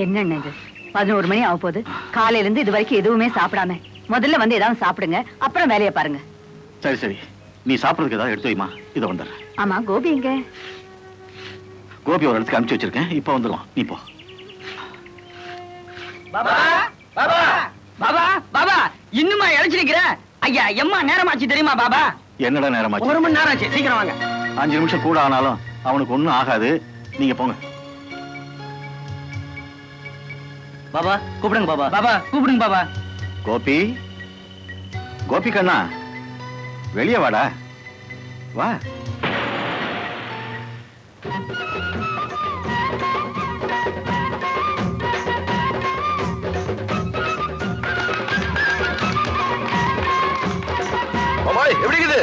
என்னன்னு இது 11 மணி ஆக போகுது. காலையில இருந்து இது வரைக்கும் எதுவுமே சாப்பிடாம முதல்ல வந்து ஏதாவது சாப்பிடுங்க, அப்புறம் வேலையை பாருங்க. சரி சரி, நீ சாப்பிடுறதுக்கு ஏதாவது எடுத்து வைமா, இதை வந்துடுறேன். ஆமா, கோபி எங்க? கோபி ஒரு இடத்துக்கு அனுப்பிச்சு வச்சிருக்கேன், இப்ப வந்துடுவான், நீ போ. பாபா பாபா பாபா பாபா, இன்னுமா இழைச்சிருக்கிற? ஐயா எம்மா நேரமாச்சு தெரியுமா பாபா? என்னடா நேரமாச்சு? 1 மணி நேரம் ஆச்சு, சீக்கிரம் வாங்க. 5 நிமிஷம் கூட ஆனாலும் அவனுக்கு ஒண்ணும் ஆகாது, நீங்க போங்க. பாபா கூப்பிடுங்க பாபா. பாபா கூப்பிடுங்க பாபா. கோபி, கோபி கண்ணா, வெளியே வாடா, வா.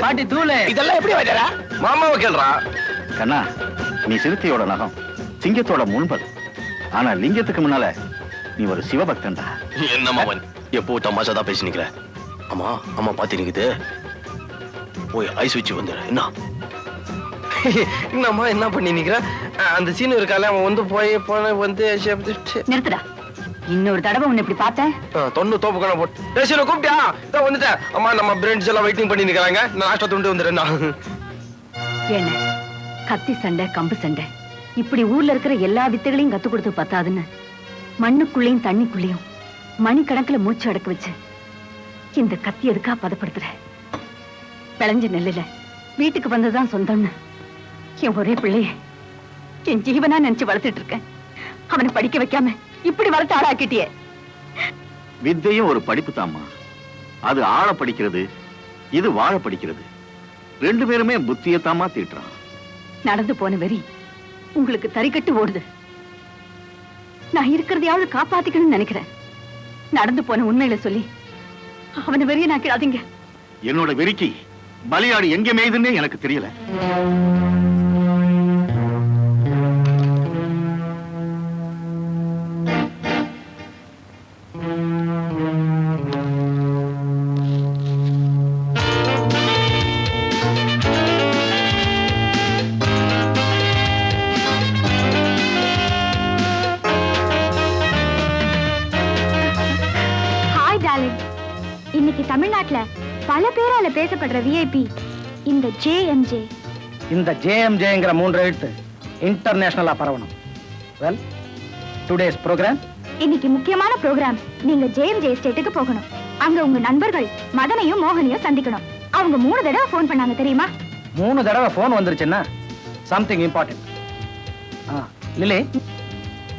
பாட்டி தூளு இதெல்லாம் எப்படி வைக்கிறா? மாமாவை கேள்றா. கண்ணா, நீ சிறுத்தையோட நகம், சிங்கத்தோட முன்பது. ஆனா லிங்கத்துக்கு முன்னால நீ ஒரு சிவபக்தன்டா. என்ன மாமன், எப்போ தமாஷா தான் பேசி நிக்கிற? ஆமா ஆமா, பாத்தி நிக்குது. போய் ஐஸ் வச்சு வந்துடு. என்ன என்னம்மா என்ன பண்ணி நிக்கிற? அந்த சீனு இருக்கால, அவன் வந்து போய் போன வந்து நிறுத்துடா. இன்னொரு தடவை உன்னை இப்படி பார்த்தேன், தொண்ணு தோப்பு கண போட்டு சீனு கூப்பிட்டியா? இதான் வந்துட்டேன். அம்மா நம்ம ஃப்ரெண்ட்ஸ் எல்லாம் வெயிட்டிங் பண்ணி நிக்கிறாங்க, நான் ஆஷ்டா துண்டு வந்துடுறேன். என்ன கத்தி சண்டை கம்பு சண்டை இப்படி ஊர்ல இருக்கிற எல்லா வித்தைகளையும் கத்து கொடுத்து பத்தாதுன்னு மண்ணுக்குள்ளேயும் தண்ணிக்குள்ளேயும் மணிக்கணக்கில் மூச்சு அடக்க வச்சு இந்த கத்தி எதுக்கா பதப்படுத்துற? விளைஞ்ச நெல்லுல வீட்டுக்கு வந்ததுதான் சொந்தம்னு என் ஒரே பிள்ளைய என் ஜீவனா நினைச்சு வளர்த்துட்டு இருக்கேன். அவனை படிக்க வைக்காம இப்படி வளர்த்து ஆளாக்கிட்டியே. வித்தையும் ஒரு படிப்பு தாம்மா. அது ஆழ படிக்கிறது, இது வாழ படிக்கிறது. 2 பேருமே புத்தியத்தாமா தீட்டுறான். நடந்து போன வெறி உங்களுக்கு தறிக்கட்டு ஓடுது. நான் இருக்கிறதையாவது காப்பாத்திக்கணும்னு நினைக்கிறேன். நடந்து போன உண்மையில சொல்லி அவனை வெறிய நாக்கிடாதீங்க. என்னோட வெறிக்கு பலியாடு எங்க மேய்துன்னே எனக்கு தெரியல. இன்னைக்கு தமிழ்நாட்டுல பல பேரால பேசப்படுற விஐபி இந்த ஜேஎம்ஜே. இந்த ஜேஎம்ஜேங்கிற 3 எழுத்து இன்டர்நேஷனலா பரவணும். Well, today's program. இன்னைக்கு முக்கியமான ப்ரோக்ராம். நீங்க ஜேஎம்ஜே எஸ்டேட்டுக்கு போகணும். அங்க உங்க நண்பர்கள் மதனையும் மோகனையும் சந்திக்கணும். அவங்க 3 தடவை போன் பண்ணாங்க தெரியுமா? 3 தடவை போன் வந்துருச்சுன்னா சம்திங் இம்பார்ட்டன்ட். லிலே,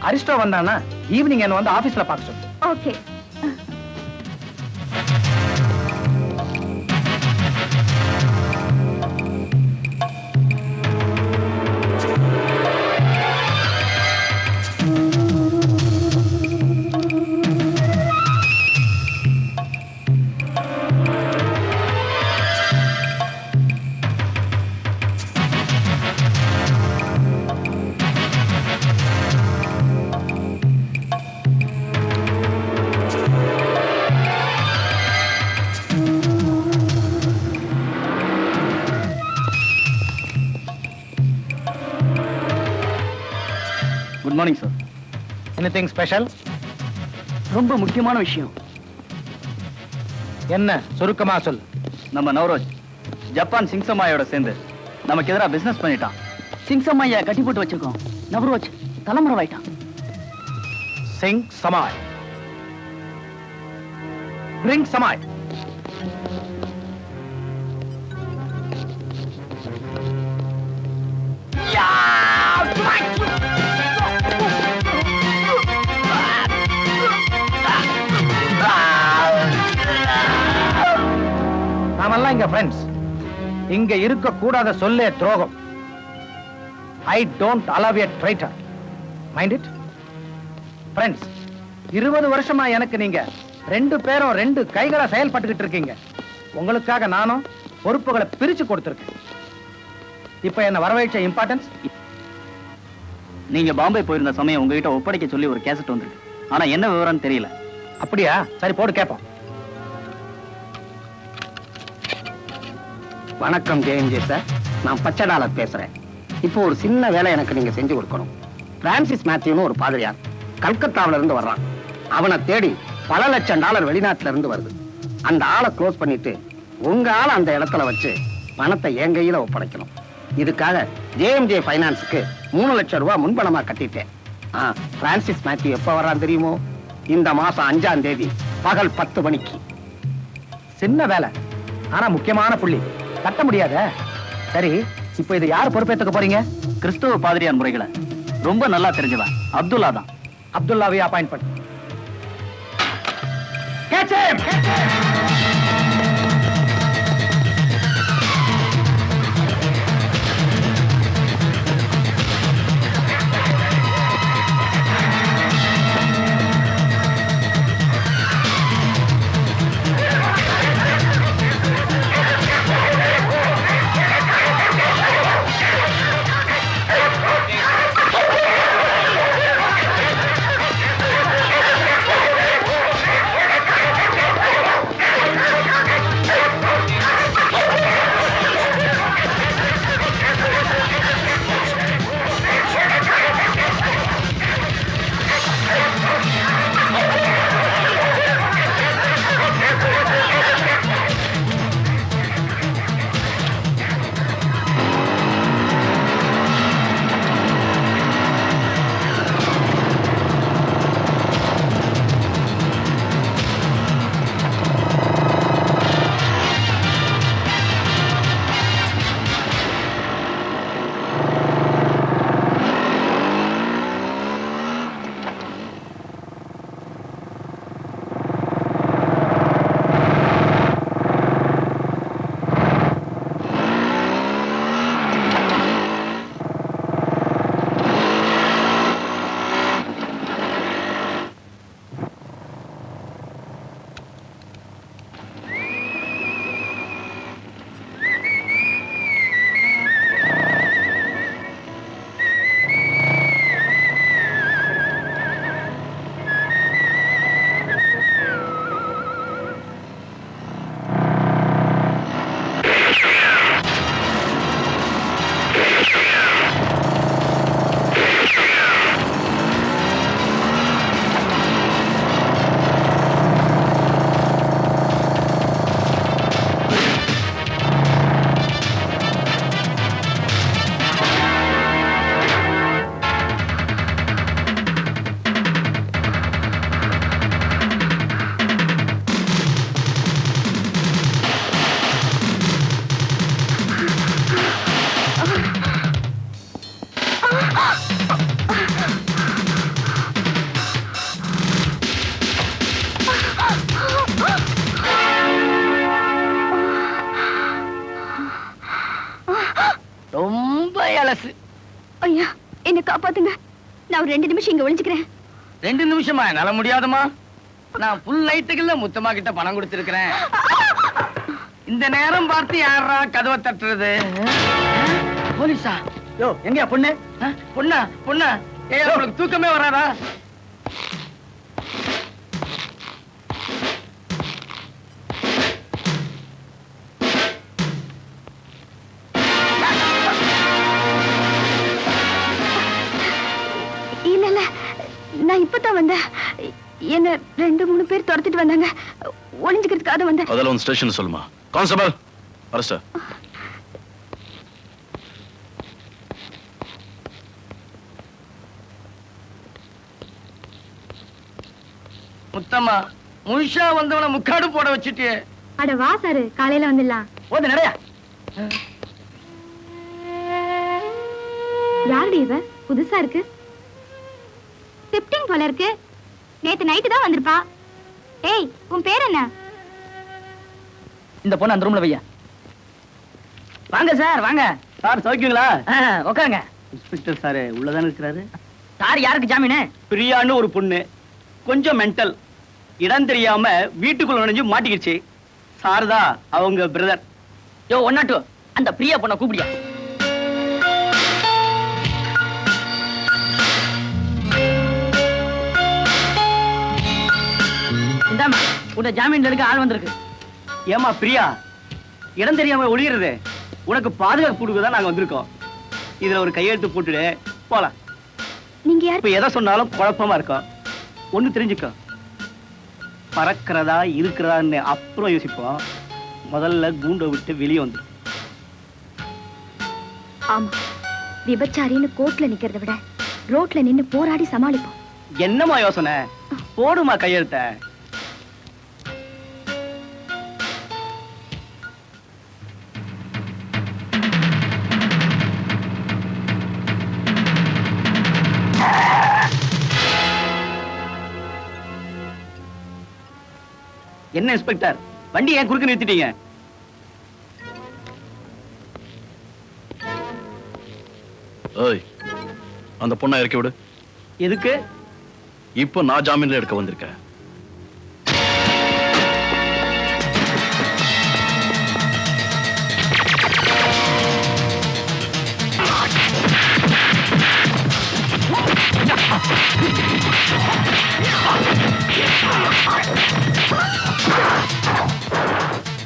அரிஸ்டோ வந்தானா ஈவினிங் என்ன வந்து ஆபீஸ்ல பார்க்க சொல்லு. Okay. Good morning sir. Anything special? ரொம்ப முக்கியமான விஷயம். என்ன சுருக்கமா சொல். நம்ம நவரோஜ் ஜப்பான் சிங்சம்மாயோட சேர்ந்து நமக்கு எதிராக பிசினஸ் பண்ணிட்டான். சிங்சம்மாய கட்டி போட்டு வச்சிருக்கோம். நவரோஜ் தலைமுறைவாயிட்டான். சிங் சமாய், பிரிங் சமாய். நாமெல்லாம் இங்க ஃப்ரெண்ட்ஸ். இங்க இருக்க கூடாத சொல்லே துரோகம். I don't allow a traitor. Mind it? Friends, 20 வருஷமா எனக்கு நீங்க 2 பேரும் 2 கைகளா செயல்பட்டுக்கிட்டு இருக்கீங்க. உங்களுக்காக நானும் பொறுப்புகளை பிரிச்சு கொடுத்திருக்கேன். இப்ப என்ன வரவேற்ற இம்பார்ட்டன்ஸ். நீங்க பாம்பே போயிருந்த சமயம் உங்ககிட்ட ஒப்படைக்க சொல்லி ஒரு கேசட் வந்திருக்கு. ஆனா என்ன விவரம்னு தெரியல. அப்படியா? சரி போடு கேட்போம். வணக்கம் ஜேஎம்ஜே சார், நான் பச்சைடாலர் பேசுறேன். இப்போ ஒரு சின்ன வேலை எனக்கு நீங்க செஞ்சு கொடுக்கணும். பிரான்சிஸ் மேத்யூன்னு ஒரு பாதிரியார் கல்கத்தாவில இருந்து வர்றான். அவனை தேடி பல லட்சம் டாலர் வெளிநாட்டுல இருந்து வருது. அந்த ஆளை க்ளோஸ் பண்ணிட்டு உங்க ஆளை அந்த இடத்துல வச்சு பணத்தை என் கையில ஒப்படைக்கணும். இதுக்காக ஜேஎம்ஜே பைனான்ஸுக்கு 3 லட்சம் ரூபாய் முன்பணமா கட்டிட்டேன். பிரான்சிஸ் மேத்யூ எப்ப வர்றான் தெரியுமோ? இந்த மாசம் 5ஆம் தேதி பகல் 10 மணிக்கு. சின்ன வேலை, ஆனா முக்கியமான புள்ளி. கட்ட முடியாத. சரி, இப்போ இது யார் பொறுப்பேற்றுக்க போறீங்க? கிறிஸ்தவ பாதிரியார் முறைகளை ரொம்ப நல்லா தெரிஞ்சவன் அப்துல்லா தான். அப்துல்லாவை அப்பாயிண்ட் பண்ணு. Catch him! ஐயா, என்ன காப்பாத்துங்க. நான் ஒரு 2 நிமிஷம் இங்க ஒளிஞ்சுக்கிறேன். 2 நிமிஷமா? என்னால முடியாதுமா. நான் ஃபுல் நைட்டுக்குள்ள முத்தமா கிட்ட பணம் கொடுத்திருக்கிறேன். இந்த நேரம் பார்த்து யாரா கதவை தட்டுறது? போலீஸா? யோ, எங்கயா பொண்ணு? பொண்ணா? பொண்ணா? ஏய், உங்களுக்கு தூக்கமே வராதா? நான் இப்பதான் வந்தேன். என்ன 2-3 பேர் துரத்திட்டு வந்தாங்க. ஒளிஞ்சுக்கிறதுக்காக வந்தேன். அதெல்லாம் ஸ்டேஷன் சொல்லுமா. Constable, arrest. முத்தம்மா, முழுஷா வந்தவன முக்காடு போட வச்சுட்டு. அட வா சாரு, காலையில வந்துடலாம். ஓது நிறையா. யாருடைய இவ? புதுசா இருக்கு. ஷிஃப்டிங் போல இருக்கு. நேத்து நைட்டு தான் வந்திருப்பா. ஏய், உன் பேர் என்ன? இந்த பொண்ணு அந்த ரூம்ல வையா. வாங்க சார், வாங்க சார். சௌக்கியங்களா? உட்காருங்க. இன்ஸ்பெக்டர் சார் உள்ளதானே இருக்கிறாரு. சார் யாருக்கு ஜாமீனு? பிரியான்னு ஒரு பொண்ணு, கொஞ்சம் மென்டல், இடம் தெரியாம வீட்டுக்குள்ள நுழைஞ்சு மாட்டிக்கிச்சு. சாரதா அவங்க பிரதர். யோ, 102 அந்த பிரியா பொண்ண கூப்பிடியா. இந்தாமா, உன்னை ஜாமீன்ல எடுக்க ஆள் வந்திருக்கு. ஏமா பிரியா, இடம் தெரியாம ஒளியிறது? உனக்கு பாதுகாப்பு கொடுக்கதான் நாங்க வந்திருக்கோம். இதுல ஒரு கையெழுத்து போட்டுடு, போலாம். நீங்க யார்? இப்ப எதை சொன்னாலும் குழப்பமா இருக்கும். ஒண்ணு தெரிஞ்சுக்க, பறக்கிறதா இருக்கிறதான்னு அப்புறம் யோசிப்போம். முதல்ல கூண்டை விட்டு வெளியே வந்து. ஆமா, விபச்சாரின்னு கோர்ட்ல நிக்கிறத விட ரோட்ல நின்னு போராடி சமாளிப்போம். என்னமா யோசனை? போடுமா கையெழுத்த. என்ன இன்ஸ்பெக்டர், வண்டி ஏன் குறுக்க நிறுத்திட்டீங்க? ஏய், அந்த பொண்ணை இறக்கி விடு. எதுக்கு? இப்போ நான் ஜாமீன்ல எடுக்க வந்திருக்கேன்.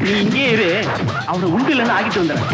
நீ இங்கே இரு, அவனை உண்டு இல்லைன்னு ஆகிட்டு வந்துடுறேன்.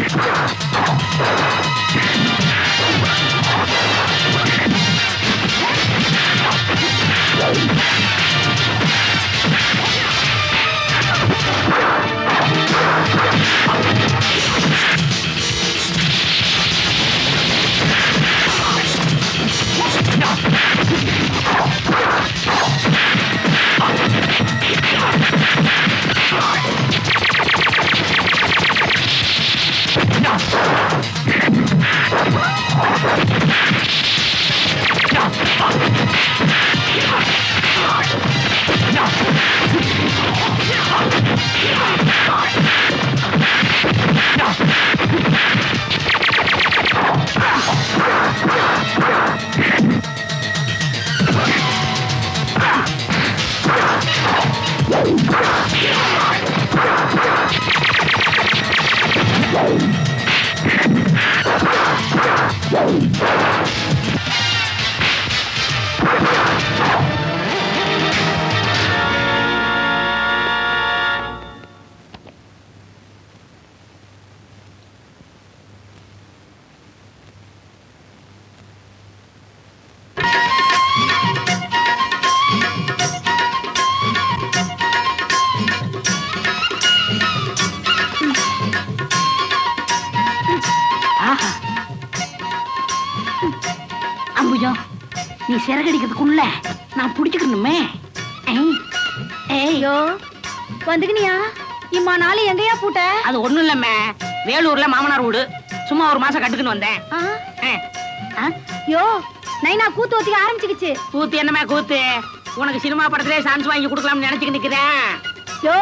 அம்புஜம், நீ சிறகடிக்கிறதுக்குள்ள நான் புடிச்சுக்கணுமே. ஐயோ, வந்துக்கினியா? இம்மா நாளை எங்கயா பூட்ட? அது ஒண்ணும் இல்லம்மே, வேலூர்ல மாமனார் வீடு, சும்மா ஒரு மாசம் கட்டுக்குன்னு வந்தேன். யோ, நைனா கூத்து ஒத்திக்க ஆரம்பிச்சுக்கிச்சு. கூத்து என்னமே கூத்து? உனக்கு சினிமா படத்திலே சான்ஸ் வாங்கி கொடுக்கலாம்னு நினைச்சுக்கிட்டு நிக்கிறேன். யோ,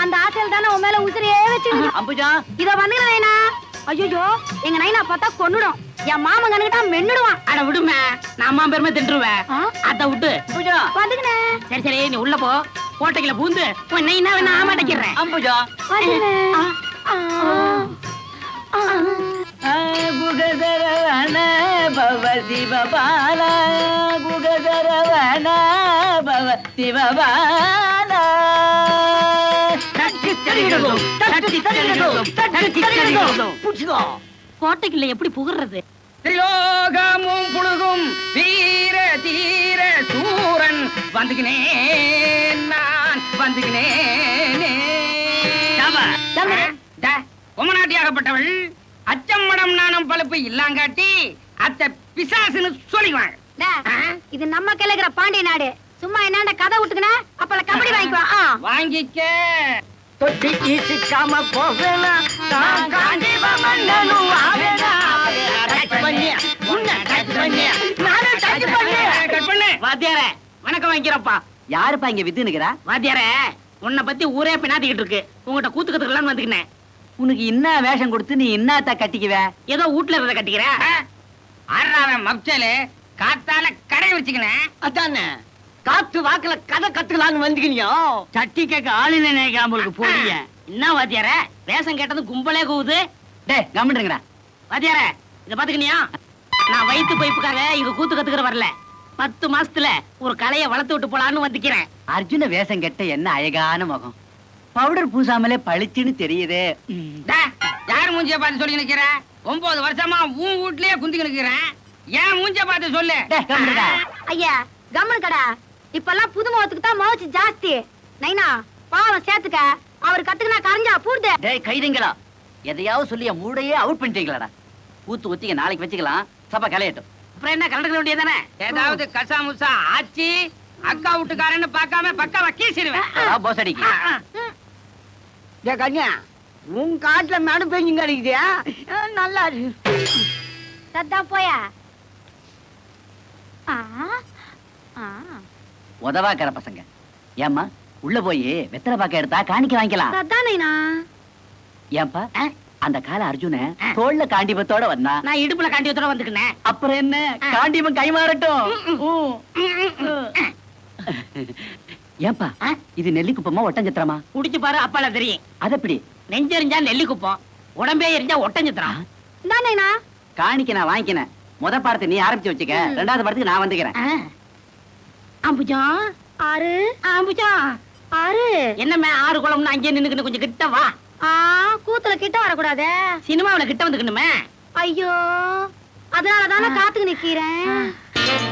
அந்த ஆசையில தானே உன் மேல உசிரியே வச்சு. அம்புஜா, இத வந்துங்க நைனா. ஐயோ, எங்க நைனா பார்த்தா கொன்னுடும். என் மாமன் கண்ணுக்கிட்டா மென்னுடுவான். அட விடுமே, நான் அம்மா பெருமை தின்றுவேன். அத விட்டு வந்துங்கண்ணே. சரி சரி, நீ உள்ள போ. கோட்டைக்குள்ள பூந்து உன்னை என்ன வேணா ஆமாட்டிக்கிறேன். அம்புஜா, குகதரவன பவ சிவபால, குகதரவன பவ சிவபால. கோட்டைக்குள்ள எப்படி புகுறது? திரிலோகமும் புழுகும் வீர தீர சூரன் வந்துகினேன், நான் வந்துகினேன். பொம்மநாட்டியாகப்பட்டவள் அச்சம்மடம் நாணம் பழுப்பு இல்லாங்காட்டி அத்த பிசாசுன்னு சொல்லிக்குவாங்க. இது நம்ம கிழக்குற பாண்டிய நாடு. சும்மா என்னண்ட கதை விட்டுக்கின அப்பல கபடி வாங்கிக்குவா. வாங்கிக்க. தொட்டி ஈசிக்காம போவேனா, நான் காண்டிவா மன்னனும் ஆவேனா. டச் பண்ணி உன்னை டச் பண்ணி நானும் டச் பண்ணி கட் பண்ணு. வாத்தியாரே, வணக்கம் வாங்கிக்கிறப்பா. யாருப்பா இங்க வித்துனுக்குறா? வாத்தியாரே, உன்னை பத்தி ஊரே பின்னாத்திக்கிட்டு இருக்கு. உங்ககிட்ட கூத்து கத்துக்கலாம்னு வந்துக்கினேன். உனக்கு என்ன வேஷம் கொடுத்து நீ என்னத்த கட்டிக்குவ? ஏதோ வீட்டுல இருந்த கட்டிக்கிற. ஆறாவன் மப்சலு காத்தால கடை வச்சுக்கினேன். அதானே காத்து வாக்குல கதை கத்துக்கலான்னு வந்துக்கினியோ. சட்டி கேட்க ஆளு நினைக்காமலுக்கு போறீங்க. என்ன வாத்தியாரே, வேஷம் கேட்டது கும்பலே கூவுது. டேய் கம்முன்றங்கடா. வாத்தியாரே, இத பாத்துக்கினியா? நான் வயிற்று பைப்புக்காக இங்க கூத்து கத்துக்கிற வரல. 10 மாசத்துல ஒரு கலையை வளர்த்து விட்டு போலான்னு வந்துக்கிறேன். அர்ஜுன வேஷம் கெட்ட என்ன அழகான முகம், பவுடர் பூசாமலே பளிச்சுன்னு தெரியுது. யார் மூஞ்சிய பார்த்து சொல்லி நிக்கிற? 9 வருஷமா உன் வீட்லயே குந்திக்கு நிக்கிறேன். ஏன் மூஞ்சிய பார்த்து சொல்லு. ஐயா கம்மன் கடா, இப்பெல்லாம் புது முகத்துக்கு தான் முகச்சு ஜாஸ்தி. நைனா பாவம் சேர்த்துக்க, அவர் கத்துக்கினா கரைஞ்சா பூர்த்து. டேய் கைதிங்களா, எதையாவது சொல்லி என் மூடையே அவுட் பண்ணிட்டீங்களாடா. ஊத்து ஊத்திங்க, நாளைக்கு வச்சுக்கலாம், சப்பா கலையட்டும். அப்புறம் என்ன கலந்துக்க வேண்டியதானே? ஏதாவது கசாமுசா ஆச்சி அக்கா வீட்டுக்காரன்னு பார்க்காம பக்காவா கீசிடுவேன் போசடிக்கு. கன்யா, உன் காட்டுல மேடு பெஞ்சுங்க அடிக்குதியா? நல்லா சத்தா போயா. உதவாக்கிற பசங்க. ஏம்மா உள்ள போய் வெத்தலை பாக்க எடுத்தா காணிக்க வாங்கிக்கலாம். சத்தா நைனா. ஏன்பா அந்த கால அர்ஜுன தோல்ல காண்டிபத்தோட வந்தா, நான் இடுப்புல காண்டிபத்தோட வந்துக்கினேன். அப்புறம் என்ன, காண்டிபம் கை மாறட்டும். ஏன்பா இது நெல்லி குப்பமா ஒட்டஞ்சத்திரமா? குடிச்சு பாரு, அப்பால தெரியும். அது எப்படி? நெஞ்செறிஞ்சா நெல்லி குப்பம், உடம்பே எரிஞ்சா ஒட்டஞ்சத்திரம். நைனா காணிக்க நான் வாங்கிக்கினேன். முத பாடத்தை நீ ஆரம்பிச்சு வச்சுக்க, ரெண்டாவது பாடத்துக்கு நான் வந்துக்கிறேன். அம்புஜா ஆறு, அம்புஜா ஆறு. என்னம்மா ஆறு குளம்னு அங்கே நின்னுக்கிட்டு கொஞ்சம் கிட்ட வா. கூத்துல கிட்ட வரக்கூடாது, சினிமாவில கிட்ட வந்துக்கணுமே. ஐயோ, அதனாலதானே காத்துக்கு நிக்கிறேன்.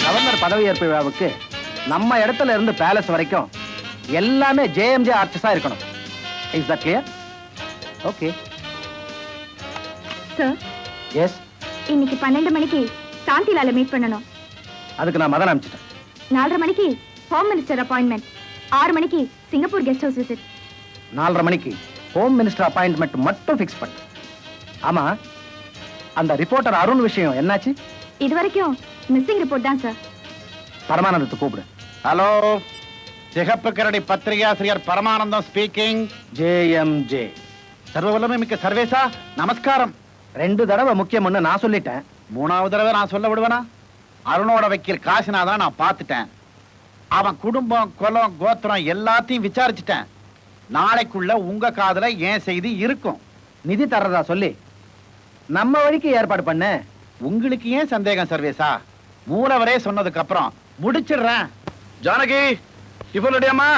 கவர்னர் பதவியேற்பு விழாவுக்கு நம்ம இடத்துல இருந்து பேலஸ் வரைக்கும் எல்லாமே ஜேஎம்ஜே ஆர்டிஸ்டா இருக்கணும். Is that clear? Okay. Sir, yes. இன்னைக்கு 12 மணிக்கு சாந்திலால மீட் பண்ணணும். அதுக்கு நான் மதன் அனுப்பிச்சிட்டேன். 4:30 மணிக்கு ஹோம் மினிஸ்டர் அப்பாயின்மெண்ட். 6 மணிக்கு சிங்கப்பூர் கெஸ்ட் ஹவுஸ் விசிட். 4:30 மணிக்கு ஹோம் மினிஸ்டர் அப்பாயின்மெண்ட் மட்டும் ஃபிக்ஸ் பண்ணு. ஆமா, அந்த ரிப்போர்ட்டர் அருண் விஷயம் என்னாச்சு? இது வரைக்கும் மிஸ்ஸிங் ரிப்போர்ட் தான் சார். பரமானந்தத்தை கூப்பிடு. ஹலோ, சிகப்பு கரடி பத்திரிகாசிரியர் பரமானந்தம் ஸ்பீக்கிங். ஜேஎம்ஜே. சர்வவல்லமை மிக்க சர்வேசா, நமஸ்காரம். 2 தடவை முக்கியம்னு நான் சொல்லிட்டேன். 3வது தடவை நான் சொல்ல விடுவேனா? அருணோட வக்கீல் காசிநாதன் நான் பார்த்துட்டேன். அவன் குடும்பம், குலம், கோத்திரம் எல்லாத்தையும் விசாரிச்சுட்டேன். நாளைக்குள்ள உங்க காதுல ஏன் செய்தி இருக்கும். நிதி தர்றதா சொல்லி நம்ம வழிக்கு ஏற்பாடு பண்ண. உங்களுக்கு ஏன் சந்தேகம் சர்வேசா? மூலவரே சொன்னதுக்கு அப்புறம் முடிச்சிடுறேன். ஜானகி, டிஃபன் ரெடியாமா?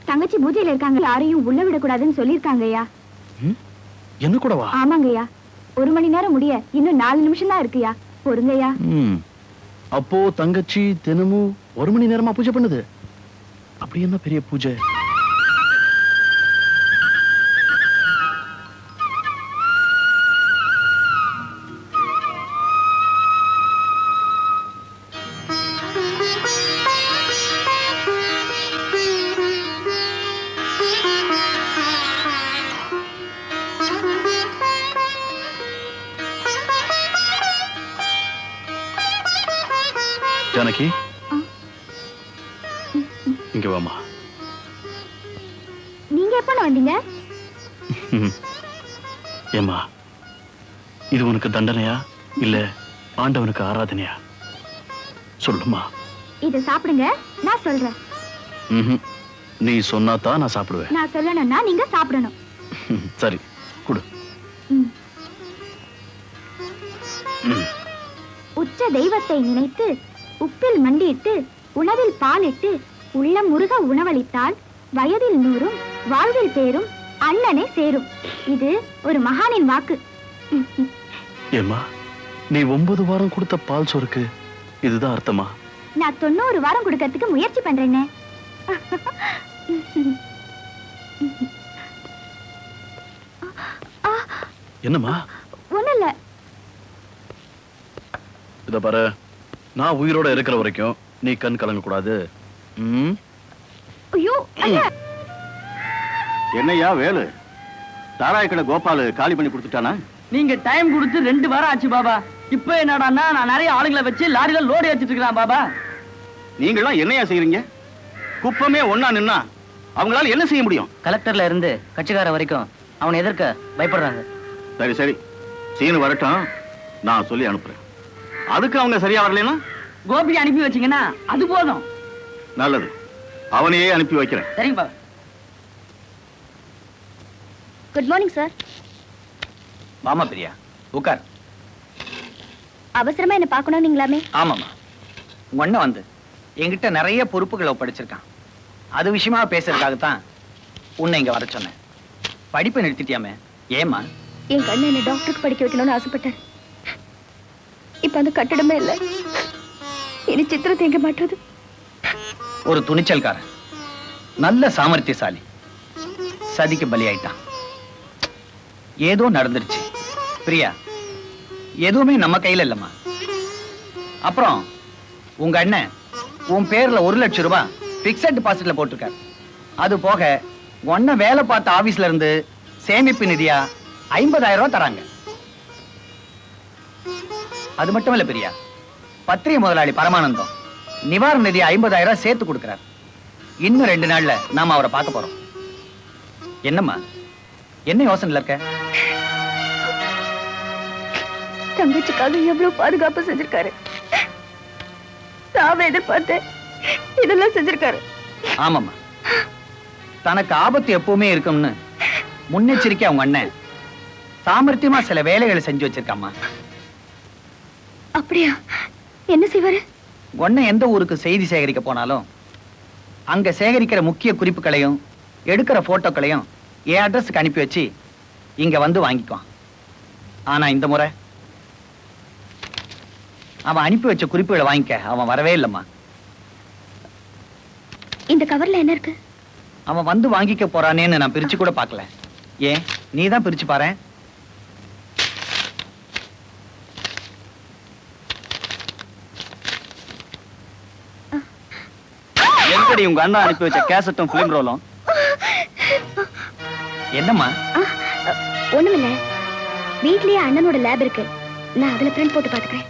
தங்கச்சி பூஜையில இருக்காங்க, யாரையும் உள்ள விடக்கூடாதுன்னு சொல்லிருக்காங்க ஐயா. என்ன கூடவா? ஆமாங்கய்யா, 1 மணி நேரம் முடிய இன்னும் 4 நிமிஷம் தான் இருக்குயா, பொறுங்கய்யா. அப்போ தங்கச்சி தினமும் 1 மணி நேரமா பூஜை பண்ணுது. அப்படி என்ன பெரிய பூஜை? ஜானகி, இங்க வாமா. நீங்க எப்ப வந்தீங்க? ஏமா, இது உனக்கு தண்டனையா இல்ல ஆண்டவனுக்கு ஆராதனையா? சொல்லுமா. இத சாப்பிடுங்க, நான் சொல்றேன். நீ சொன்னாதான் நான் சாப்பிடுவேன். நான் சொல்லணும்னா நீங்க சாப்பிடணும். சரி, குடு. உச்ச தெய்வத்தை நினைத்து உப்பில் மண்டியிட்டு உணவில் பாலிட்டு உள்ளம் முருக உணவளித்தால் வயதில் 100ம் வாழ்வில் பேரும் அண்ணனே சேரும். இது ஒரு மகானின் வாக்கு. ஏமா, நீ 9 வாரம் கொடுத்த பால் சோறுக்கு இதுதான் அர்த்தமா? நான் 90 வாரம் கொடுக்கறதுக்கு முயற்சி பண்றேன்னு. என்னம்மா? ஒண்ணும் இல்ல. இத பாரு, நான் உயிரோட இருக்கிற வரைக்கும் நீ கண் கலங்க கூடாது. ஐயோ, என்னையா வேலு, தாராய கடை கோபாலு காலி பண்ணி கொடுத்துட்டானா? நீங்க டைம் கொடுத்து 2 வாரம் ஆச்சு பாபா. இப்ப என்னடான்னா நான் நிறைய ஆளுங்களை வச்சு லாரியில லோடு ஏற்றிட்டு இருக்கிறேன் பாபா. நீங்களாம் என்னையா செய்யறீங்க? குப்பமே ஒன்னா நின்னா அவங்களால என்ன செய்ய முடியும்? கலெக்டர்ல இருந்து கட்சிக்கார வரைக்கும் அவனை எதிர்க்க பயப்படுறாங்க. சரி சரி, சீனு வரட்டும், நான் சொல்லி அனுப்புறேன். அதுக்கு அவங்க சரியா வரலன்னா கோபி அனுப்பி வச்சீங்கன்னா அது போதும். நல்லது, அவனையே அனுப்பி வைக்கிறேன். சரிங்க பாபா. Good morning sir. மாமா பிரியா, உட்கார். அவசரமா என்ன பார்க்கணும் நீங்களாமே? ஆமாமா, உங்க அண்ணன் வந்து என்கிட்ட நிறைய பொறுப்புகளை ஒப்படைச்சிருக்கான். அது விஷயமா பேசுறதுக்காகத்தான் உன்னை இங்க வர சொன்னேன். படிப்பை நிறுத்திட்டியாமே, ஏமா? என் கண்ணு என்ன டாக்டருக்கு படிக்க வைக்கணும்னு ஆசைப்பட்டார். இப்ப அந்த கட்டடமே இல்லை. இனி சித்திரம் தேங்க மாட்டது. ஒரு துணிச்சல்காரன், நல்ல சாமர்த்தியசாலி, சதிக்கு பலியாயிட்டான். ஏதோ நடந்துருச்சு பிரியா, எதுவுமே நம்ம கையில இல்லம்மா. அப்புறம் உங்க அண்ணன் உன் பேர்ல 1 லட்சம் ரூபாய் பிக்ஸட் டெபாசிட்ல போட்டிருக்காரு. அது போக உன்ன வேலை பார்த்த ஆபீஸ்ல இருந்து சேமிப்பு நிதியா 50,000 ரூபாய் தராங்க. அது மட்டும் இல்ல பிரியா, பத்திரிகை முதலாளி பரமானந்தம் நிவாரண நிதி 50,000 ரூபாய் சேர்த்து கொடுக்கிறார். இன்னும் 2 நாள்ல நாம அவரை பார்க்க போறோம். என்னம்மா, என்ன யோசனைல இருக்க? தங்கச்சிக்காக எவ்வளவு பாதுகாப்பு செஞ்சிருக்காரு. நான் எதிர்பார்த்தேன், இதெல்லாம் செஞ்சிருக்காரு. ஆமாம்மா, தனக்கு ஆபத்து எப்பவுமே இருக்கும்னு முன்னெச்சரிக்கை அவங்க அண்ணன் சாமர்த்தியமா சில வேலைகளை செஞ்சு வச்சிருக்காம்மா. அப்படியா? என்ன செய்வாரு? ஒன்ன எந்த ஊருக்கு செய்தி சேகரிக்க போனாலும் அங்க சேகரிக்கிற முக்கிய குறிப்புகளையும் எடுக்கிற போட்டோக்களையும் என் அட்ரஸுக்கு அனுப்பி வச்சு இங்க வந்து வாங்கிக்குவான். ஆனா இந்த முறை அவன் அனுப்பி வச்ச குறிப்புகளை வாங்கிக்க அவன் வரவே இல்லம்மா. இந்த கவர்ல என்ன இருக்கு? அவன் வந்து வாங்கிக்க போறானேன்னு நான் பிரிச்சு கூட பார்க்கல. ஏன், நீ தான் பிரிச்சு பாரு. எங்கடி உங்க அண்ணா அனுப்பி வச்ச கேசட்டும் பிலிம் ரோலும்? என்னம்மா? ஒண்ணுமில்ல, வீட்லயே அண்ணனோட லேப் இருக்கு, நான் அதுல பிரிண்ட் போட்டு பாத்துக்கிறேன்.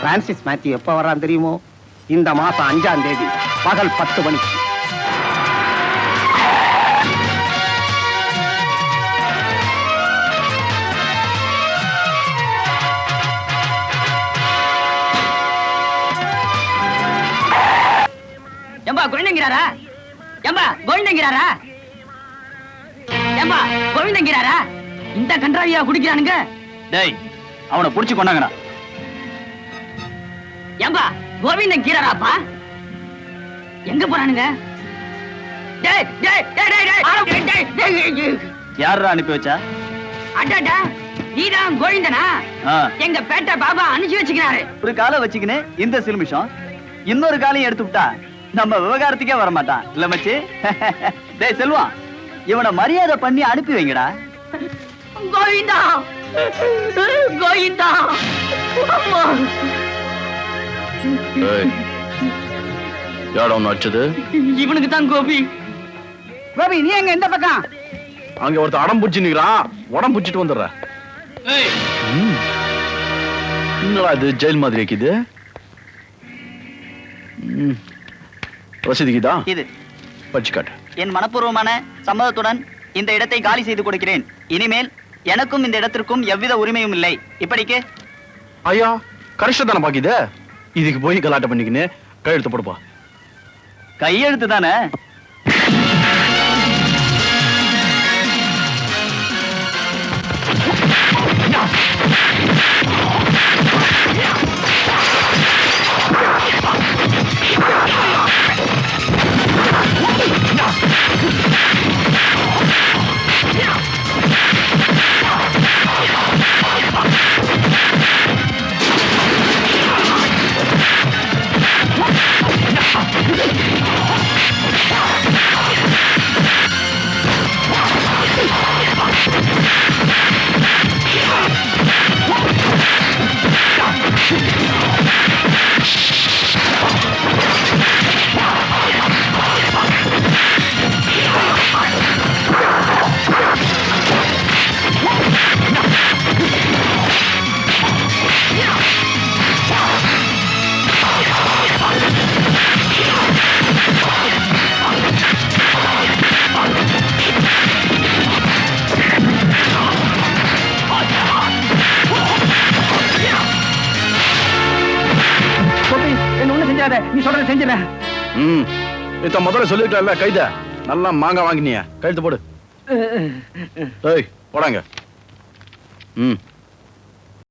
பிரான்சிஸ் மேத்யூ எப்ப வர்றான் தெரியுமோ? இந்த மாசம் 5ஆம் தேதி பகல் 10 மணிக்கு. ஏம்பா கோவிந்தங்கிறாரா? ஏம்பா கோவிந்தங்கிறாரா? ஏம்பா கோவிந்தங்கிறாரா? இந்த கன்றாவியா குடிக்கிறானுங்க. டேய், அவனை புடிச்சு கொண்டாங்கடா. ஏம்பா கோவிந்தன் கீராராப்பா? எங்க போறானுங்க? டேய் டேய் டேய் டேய் டேய், யாரா அனுப்பி வச்சா? அடடா, நீதான் கோவிந்தனா? எங்க பேட்டை பாபா அனுப்பி வச்சுக்கிறாரு. ஒரு காலை வச்சுக்கின்னு இந்த சிலுமிஷம் இன்னொரு காலையும் எடுத்து விட்டா நம்ம விவகாரத்துக்கே வர மாட்டான் இல்ல மச்சி? டேய் செல்வா, இவனை மரியாதை பண்ணி அனுப்பி வைங்கடா. கோவிந்தா கோவிந்தா. அம்மா, யாரா ஒண்ணு அடிச்சது? இவனுக்கு தான் கோபி. கோபி, நீ எங்க இந்த பக்கம்? அங்க ஒருத்தர் அடம் பிடிச்சு நிக்கிறான், உடம்பு பிடிச்சிட்டு வந்துடுற. என்னடா இது ஜெயில் மாதிரி இருக்குது? ரசீதுக்குதா இது படிச்சு காட்டு. என் மனப்பூர்வமான சம்மதத்துடன் இந்த இடத்தை காலி செய்து கொடுக்கிறேன். இனிமேல் எனக்கும் இந்த இடத்திற்கும் எவ்வித உரிமையும் இல்லை. இப்படிக்கு ஐயா கரெக்டா தானே பாக்கிது? இதுக்கு போய் கலாட்டம் பண்ணிக்கின்னு கையெழுத்து போடுப்பா. கையெழுத்து தானே? என்ன ஒண்ணு செஞ்சாத, நீ சொல்றத செஞ்சிடறேன். ம் இத முதல்ல சொல்லிருக்கல கைத நல்லா மாங்காய் வாங்கினியா கையெழுத்து போடு. ஏய் போடாங்க. ம்